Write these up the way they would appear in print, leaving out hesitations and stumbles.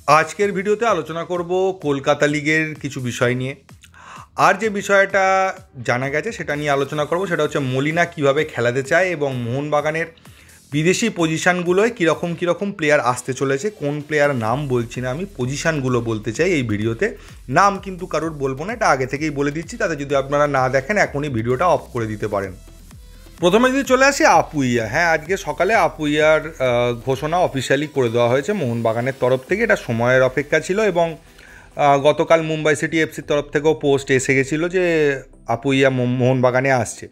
আজকের ভিডিওতে আলোচনা করব কলকাতা লিগের কিছু বিষয় নিয়ে। আর যে বিষয়টা জানা গেছে সেটা নিয়ে আলোচনা করব, সেটা হচ্ছে মলিনা কিভাবে খেলাতে চায় এবং মোহনবাগানের বিদেশি পজিশানগুলোয় কীরকম প্লেয়ার আসতে চলেছে। কোন প্লেয়ার নাম বলছি না, আমি পজিশানগুলো বলতে চাই এই ভিডিওতে, নাম কিন্তু কারোর বলবো না, এটা আগে থেকেই বলে দিচ্ছি। তাতে যদি আপনারা না দেখেন এখনই ভিডিওটা অফ করে দিতে পারেন। প্রথমে যদি চলে আসি আপুইয়া, হ্যাঁ আজকে সকালে আপুইয়ার ঘোষণা অফিসিয়ালি করে দেওয়া হয়েছে মোহনবাগানের তরফ থেকে। এটা সময়ের অপেক্ষা ছিল এবং গতকাল মুম্বাই সিটি এফসির তরফ থেকেও পোস্ট এসে গেছিলো যে আপুইয়া মোহনবাগানে আসছে।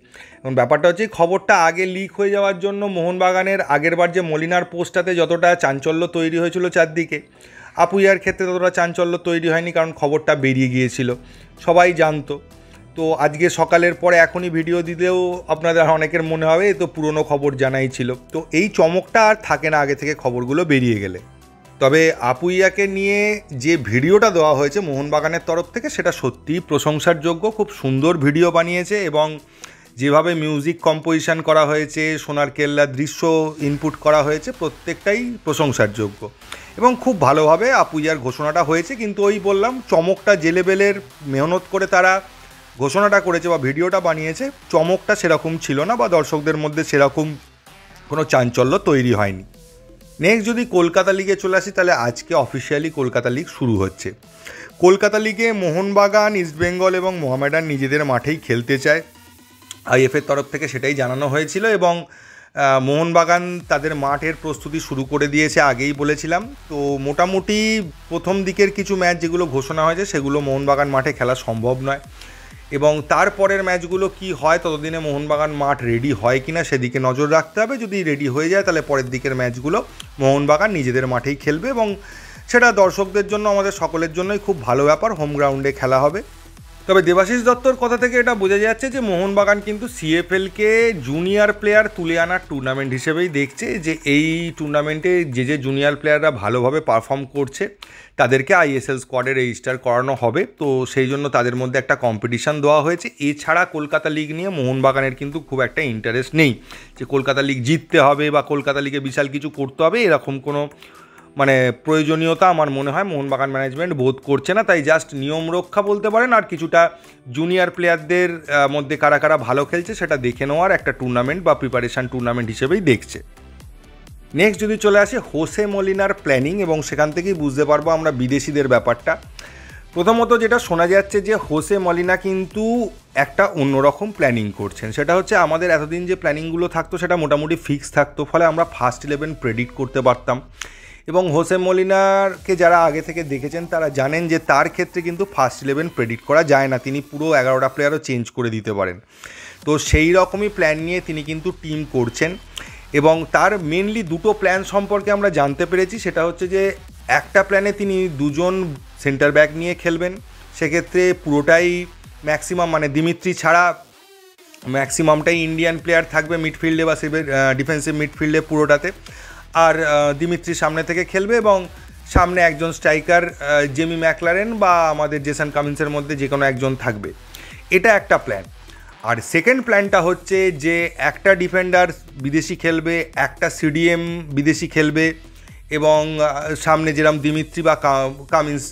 এবং ব্যাপারটা হচ্ছে খবরটা আগে লিক হয়ে যাওয়ার জন্য মোহনবাগানের আগেরবার যে মলিনার পোস্টটাতে যতটা চাঞ্চল্য তৈরি হয়েছিল চারদিকে, আপুইয়ার ক্ষেত্রে ততটা চাঞ্চল্য তৈরি হয়নি, কারণ খবরটা বেরিয়ে গিয়েছিল, সবাই জানতো। তো আজকে সকালের পরে এখনই ভিডিও দিলেও আপনাদের অনেকের মনে হবে এ তো পুরনো খবর জানাই ছিল। তো এই চমকটা আর থাকে না আগে থেকে খবরগুলো বেরিয়ে গেলে। তবে আপুইয়াকে নিয়ে যে ভিডিওটা দেওয়া হয়েছে মোহনবাগানের তরফ থেকে সেটা সত্যিই প্রশংসার যোগ্য। খুব সুন্দর ভিডিও বানিয়েছে এবং যেভাবে মিউজিক কম্পোজিশন করা হয়েছে, সোনার কেল্লার দৃশ্য ইনপুট করা হয়েছে, প্রত্যেকটাই প্রশংসার যোগ্য এবং খুব ভালোভাবে আপুইয়ার ঘোষণাটা হয়েছে। কিন্তু ওই বললাম, চমকটা যে লেভেলের মেহনত করে তারা ঘোষণাটা করেছে বা ভিডিওটা বানিয়েছে, চমকটা সেরকম ছিল না বা দর্শকদের মধ্যে সেরকম কোনো চাঞ্চল্য তৈরি হয়নি। নেক্সট যদি কলকাতা লিগে চলে আসি, তাহলে আজকে অফিসিয়ালি কলকাতা লিগ শুরু হচ্ছে। কলকাতা লিগে মোহনবাগান, ইস্টবেঙ্গল এবং মোহামেডান নিজেদের মাঠেই খেলতে চায়, আইএফের তরফ থেকে সেটাই জানানো হয়েছিল। এবং মোহনবাগান তাদের মাঠের প্রস্তুতি শুরু করে দিয়েছে, আগেই বলেছিলাম। তো মোটামুটি প্রথম দিকের কিছু ম্যাচ যেগুলো ঘোষণা হয়েছে সেগুলো মোহনবাগান মাঠে খেলা সম্ভব নয় এবং তারপরের ম্যাচগুলো কি হয় ততদিনে মোহনবাগান মাঠ রেডি হয় কিনা সেদিকে নজর রাখতে হবে। যদি রেডি হয়ে যায় তাহলে পরের দিকের ম্যাচগুলো মোহনবাগান নিজেদের মাঠেই খেলবে এবং সেটা দর্শকদের জন্য, আমাদের সকলের জন্যই খুব ভালো ব্যাপার, হোম গ্রাউন্ডে খেলা হবে। তবে দেবাশিস দত্তর কথা থেকে এটা বোঝা যাচ্ছে যে মোহনবাগান কিন্তু সিএফএলকে জুনিয়র প্লেয়ার তুলে আনার টুর্নামেন্ট হিসেবেই দেখছে, যে এই টুর্নামেন্টে যে জুনিয়র প্লেয়াররা ভালোভাবে পারফর্ম করছে তাদেরকে আইএসএল স্কোয়াডে রেজিস্টার করানো হবে। তো সেই জন্য তাদের মধ্যে একটা কম্পিটিশান দেওয়া হয়েছে। এছাড়া কলকাতা লিগ নিয়ে মোহনবাগানের কিন্তু খুব একটা ইন্টারেস্ট নেই যে কলকাতা লিগ জিততে হবে বা কলকাতা লিগে বিশাল কিছু করতে হবে, এরকম কোনো প্রয়োজনীয়তা আমার মনে হয় মোহনবাগান ম্যানেজমেন্ট বোধ করছে না। তাই জাস্ট নিয়ম রক্ষা বলতে পারেন, আর কিছুটা জুনিয়র প্লেয়ারদের মধ্যে কারা কারা ভালো খেলছে সেটা দেখে নেওয়ার একটা টুর্নামেন্ট বা প্রিপারেশান টুর্নামেন্ট হিসেবেই দেখছে। নেক্সট যদি চলে আসে হোসে মলিনার প্ল্যানিং, এবং সেখান থেকেই বুঝতে পারবো আমরা বিদেশিদের ব্যাপারটা। প্রথমত যেটা শোনা যাচ্ছে যে হোসে মলিনা কিন্তু একটা অন্যরকম প্ল্যানিং করছেন। সেটা হচ্ছে আমাদের এতদিন যে প্ল্যানিংগুলো থাকতো সেটা মোটামুটি ফিক্স থাকতো, ফলে আমরা ফার্স্ট 11 প্রেডিক্ট করতে পারতাম। এবং হোসে মলিনারকে যারা আগে থেকে দেখেছেন তারা জানেন যে তার ক্ষেত্রে কিন্তু ফার্স্ট 11 প্রেডিক্ট করা যায় না, তিনি পুরো 11টা প্লেয়ারও চেঞ্জ করে দিতে পারেন। তো সেই রকমই প্ল্যান নিয়ে তিনি কিন্তু টিম করছেন এবং তার মেনলি দুটো প্ল্যান সম্পর্কে আমরা জানতে পেরেছি। সেটা হচ্ছে যে একটা প্ল্যানে তিনি দুজন সেন্টার ব্যাক নিয়ে খেলবেন, সেক্ষেত্রে পুরোটাই ম্যাক্সিমাম দিমিত্রি ছাড়া ম্যাক্সিমামটাই ইন্ডিয়ান প্লেয়ার থাকবে মিডফিল্ডে বা ডিফেন্সিভ মিডফিল্ডে পুরোটাতে, আর দিমিত্রি সামনে থেকে খেলবে এবং সামনে একজন স্ট্রাইকার জেমি ম্যাকলারেন বা আমাদের জেসন কামিন্সের মধ্যে যে কোনো একজন থাকবে। এটা একটা প্ল্যান। আর সেকেন্ড প্ল্যানটা হচ্ছে যে একটা ডিফেন্ডার বিদেশি খেলবে, একটা সিডিএম বিদেশি খেলবে এবং সামনে যেরকম দিমিত্রি বা কামিন্স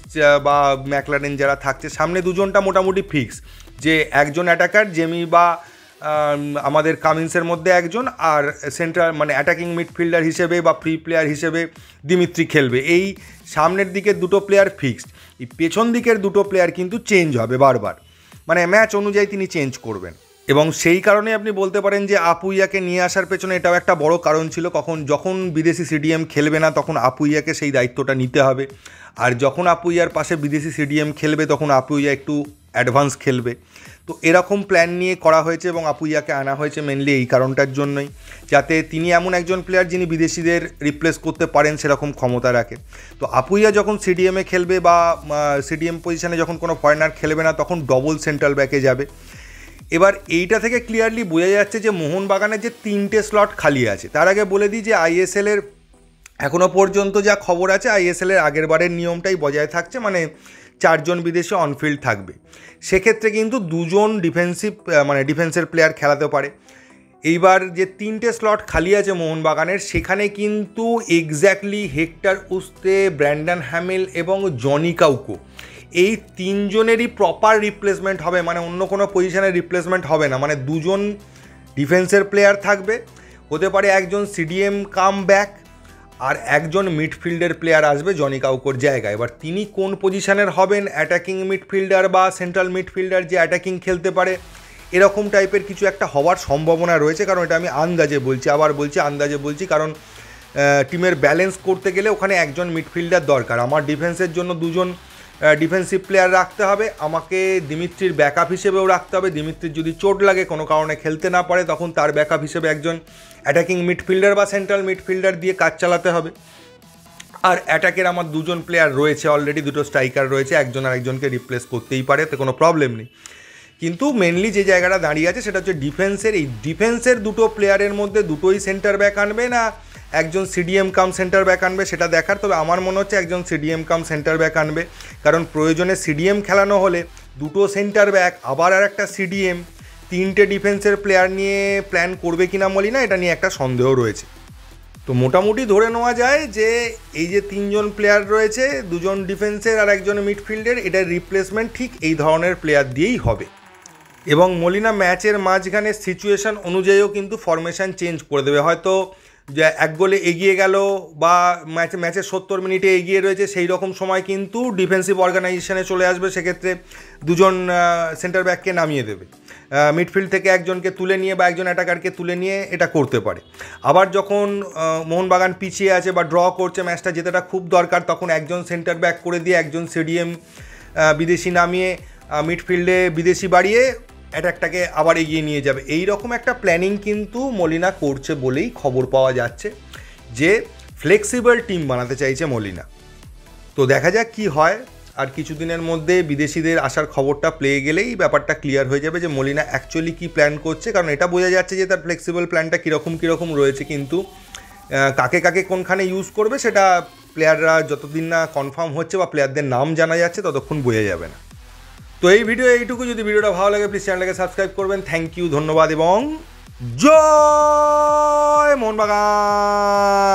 বা ম্যাকলারেন যারা থাকছে সামনে দুজনটা মোটামুটি ফিক্স, যে একজন অ্যাটাকার জেমি বা আমাদের কামিন্সের মধ্যে একজন, আর সেন্ট্রাল অ্যাটাকিং মিডফিল্ডার হিসেবে বা ফ্রি প্লেয়ার হিসেবে দিমিত্রি খেলবে। এই সামনের দিকের দুটো প্লেয়ার ফিক্সড, এই পেছন দিকের দুটো প্লেয়ার কিন্তু চেঞ্জ হবে বারবার, ম্যাচ অনুযায়ী তিনি চেঞ্জ করবেন। এবং সেই কারণে আপনি বলতে পারেন যে আপুইয়াকে নিয়ে আসার পেছনে এটাও একটা বড় কারণ ছিল। যখন বিদেশি সিডিএম খেলবে না তখন আপুইয়াকে সেই দায়িত্বটা নিতে হবে, আর যখন আপুইয়ার পাশে বিদেশি সিডিএম খেলবে তখন আপুইয়া একটু অ্যাডভান্স খেলবে। তো এরকম প্ল্যান নিয়ে করা হয়েছে এবং আপুইয়াকে আনা হয়েছে মেনলি এই কারণটার জন্যই, যাতে তিনি এমন একজন প্লেয়ার যিনি বিদেশিদের রিপ্লেস করতে পারেন সেরকম ক্ষমতা রাখে। তো আপুইয়া যখন সিডিএমে খেলবে বা সিডিএম পজিশানে যখন কোনো ফরেনার খেলবে না তখন ডবল সেন্ট্রাল ব্যাকে যাবে। এবার এইটা থেকে ক্লিয়ারলি বোঝা যাচ্ছে যে মোহনবাগানের যে 3টে স্লট খালি আছে। তার আগে বলে দিই যে আইএসএলের এখনও পর্যন্ত যা খবর আছে আইএসএলের আগের বারের নিয়মটাই বজায় থাকছে, 4 জন বিদেশি অনফিল্ড থাকবে। সেক্ষেত্রে কিন্তু 2 জন ডিফেন্সের প্লেয়ার খেলাতে পারে এইবার যে 3টে স্লট খালি আছে মোহনবাগানের, সেখানে কিন্তু exactly Hector Yuste, Brandon Hamill এবং জনি কাউকো, এই 3 জনেরই প্রপার রিপ্লেসমেন্ট হবে, মানে অন্য কোনো পজিশনের রিপ্লেসমেন্ট হবে না। মানে 2 জন ডিফেন্সের প্লেয়ার থাকবে, হতে পারে একজন সিডিএম কাম ব্যাক, আর একজন মিডফিল্ডের প্লেয়ার আসবে জনি কাউকোর জায়গায়। এবার তিনি কোন পজিশনের হবেন, অ্যাটাকিং মিডফিল্ডার বা সেন্ট্রাল মিডফিল্ডার যে অ্যাটাকিং খেলতে পারে, এরকম টাইপের কিছু একটা হওয়ার সম্ভাবনা রয়েছে। কারণ এটা আমি আন্দাজে বলছি, আবার বলছি আন্দাজে বলছি, কারণ টিমের ব্যালেন্স করতে গেলে ওখানে একজন মিডফিল্ডার দরকার। আমার ডিফেন্সের জন্য 2 জন ডিফেন্সিভ প্লেয়ার রাখতে হবে, আমাকে দিমিত্রির ব্যাকআপ হিসেবেও রাখতে হবে। দিমিত্রির যদি চোট লাগে, কোনো কারণে খেলতে না পারে, তখন তার ব্যাকআপ হিসেবে একজন অ্যাটাকিং মিডফিল্ডার বা সেন্ট্রাল মিডফিল্ডার দিয়ে কাজ চালাতে হবে। আর অ্যাটাকের আমার 2 জন প্লেয়ার রয়েছে অলরেডি, 2টো স্ট্রাইকার রয়েছে, একজন আর একজনকে রিপ্লেস করতেই পারে, তো কোনো প্রবলেম নেই। কিন্তু মেনলি যে জায়গাটা দাঁড়িয়ে আছে সেটা হচ্ছে ডিফেন্সের। এই ডিফেন্সের 2টো প্লেয়ারের মধ্যে 2টোই সেন্টার ব্যাক আনবে না একজন সিডিএম কাম সেন্টার ব্যাক আনবে, সেটা দেখার। তবে আমার মনে হচ্ছে একজন সিডিএম কাম সেন্টার ব্যাক আনবে, কারণ প্রয়োজনে সিডিএম খেলানো হলে 2টো সেন্টার ব্যাক আবার আর একটা সিডিএম, 3টে ডিফেন্সের প্লেয়ার নিয়ে প্ল্যান করবে কিনা মলিনা, এটা নিয়ে একটা সন্দেহ রয়েছে। তো মোটামুটি ধরে নেওয়া যায় যে এই যে 3 জন প্লেয়ার রয়েছে, 2 জন ডিফেন্সের আর একজন মিডফিল্ডের, এটার রিপ্লেসমেন্ট ঠিক এই ধরনের প্লেয়ার দিয়েই হবে। এবং মলিনা ম্যাচের মাঝখানে সিচুয়েশান অনুযায়ীও কিন্তু ফরমেশান চেঞ্জ করে দেবে। হয়তো যে 1 গোলে এগিয়ে গেল বা ম্যাচের 70 মিনিটে এগিয়ে রয়েছে, সেই রকম সময় কিন্তু ডিফেন্সিভ অর্গানাইজেশনে চলে আসবে, সেক্ষেত্রে 2 জন সেন্টার ব্যাককে নামিয়ে দেবে, মিডফিল্ড থেকে একজনকে তুলে নিয়ে বা একজন অ্যাটাকারকে তুলে নিয়ে এটা করতে পারে। আবার যখন মোহনবাগান পিছিয়ে আছে বা ড্র করছে, ম্যাচটা জেতাটা খুব দরকার, তখন একজন সেন্টার ব্যাক করে দিয়ে একজন সিডিএম বিদেশি নামিয়ে মিডফিল্ডে বিদেশি বাড়িয়ে অ্যাটাকটাকে আবার এগিয়ে নিয়ে যাবে। এই রকম একটা প্ল্যানিং কিন্তু মলিনা করছে বলেই খবর পাওয়া যাচ্ছে, যে ফ্লেক্সিবল টিম বানাতে চাইছে মলিনা। তো দেখা যাক কি হয়। আর কিছুদিনের মধ্যে বিদেশিদের আসার খবরটা পেয়ে গেলেই ব্যাপারটা ক্লিয়ার হয়ে যাবে যে মলিনা অ্যাকচুয়ালি কী প্ল্যান করছে। কারণ এটা বোঝা যাচ্ছে যে তার ফ্লেক্সিবল প্ল্যানটা কীরকম রয়েছে, কিন্তু কাকে কাকে কোনখানে ইউজ করবে সেটা প্লেয়াররা যতদিন না কনফার্ম হচ্ছে বা প্লেয়ারদের নাম জানা যাচ্ছে ততক্ষণ বোঝা যাবে না। তো এই ভিডিও এইটুকু। যদি ভিডিওটা ভালো লাগে প্লিজ চ্যানেলটাকে সাবস্ক্রাইব করবেন। থ্যাংক ইউ, ধন্যবাদ এবং জয় মোহনবাগান।